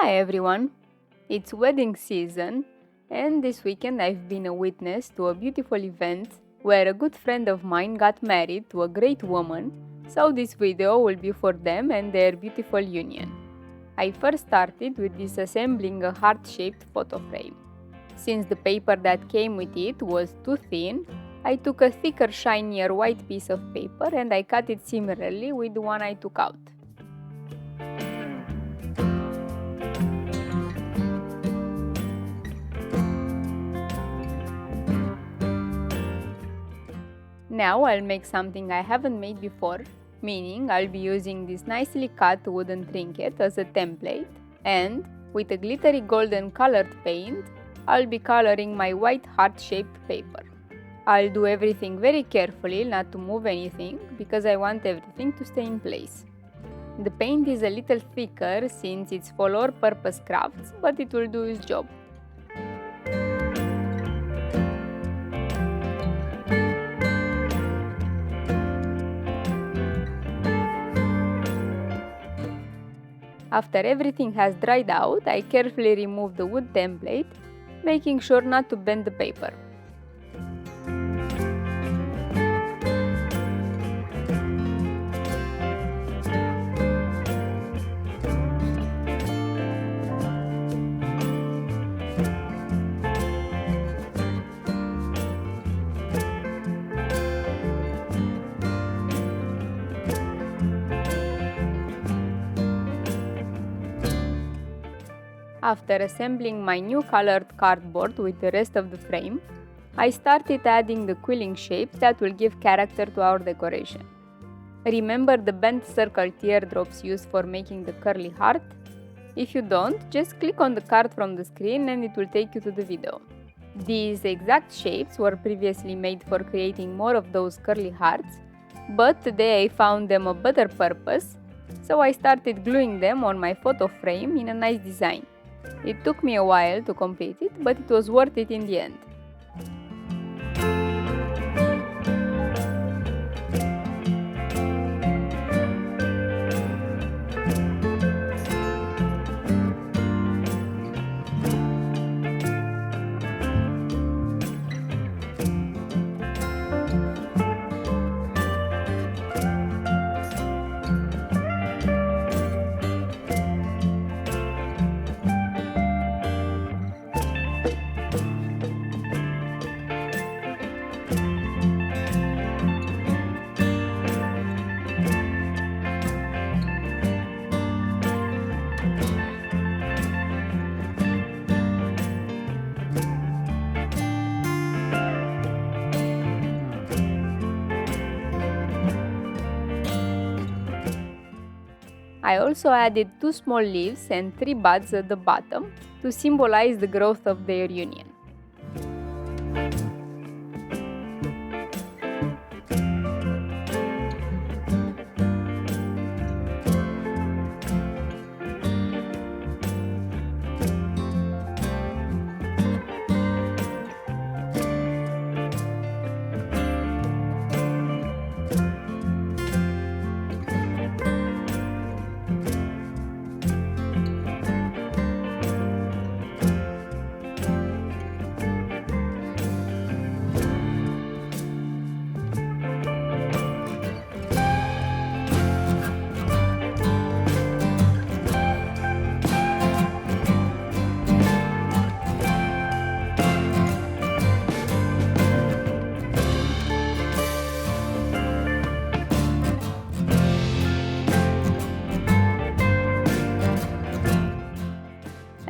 Hi everyone! It's wedding season, and this weekend I've been a witness to a beautiful event where a good friend of mine got married to a great woman, so this video will be for them and their beautiful union. I first started with disassembling a heart-shaped photo frame. Since the paper that came with it was too thin, I took a thicker, shinier white piece of paper and I cut it similarly with the one I took out. Now I'll make something I haven't made before, meaning I'll be using this nicely cut wooden trinket as a template, and with a glittery golden colored paint, I'll be coloring my white heart-shaped paper. I'll do everything very carefully not to move anything because I want everything to stay in place. The paint is a little thicker since it's for all-purpose crafts, but it will do its job. After everything has dried out, I carefully remove the wood template, making sure not to bend the paper. After assembling my new colored cardboard with the rest of the frame, I started adding the quilling shapes that will give character to our decoration. Remember the bent circle teardrops used for making the curly heart? If you don't, just click on the card from the screen and it will take you to the video. These exact shapes were previously made for creating more of those curly hearts, but today I found them a better purpose, so I started gluing them on my photo frame in a nice design. It took me a while to complete it, but it was worth it in the end. I also added 2 small leaves and 3 buds at the bottom to symbolize the growth of their union.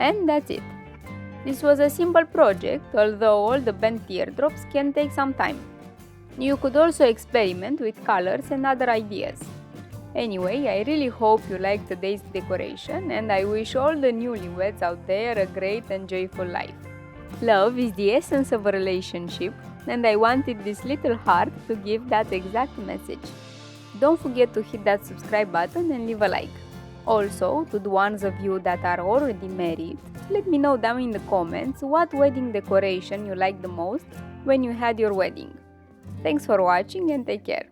And that's it. This was a simple project, although all the bent teardrops can take some time. You could also experiment with colors and other ideas. Anyway, I really hope you liked today's decoration and I wish all the newlyweds out there a great and joyful life. Love is the essence of a relationship and I wanted this little heart to give that exact message. Don't forget to hit that subscribe button and leave a like. Also, to the ones of you that are already married, let me know down in the comments what wedding decoration you liked the most when you had your wedding. Thanks for watching and take care.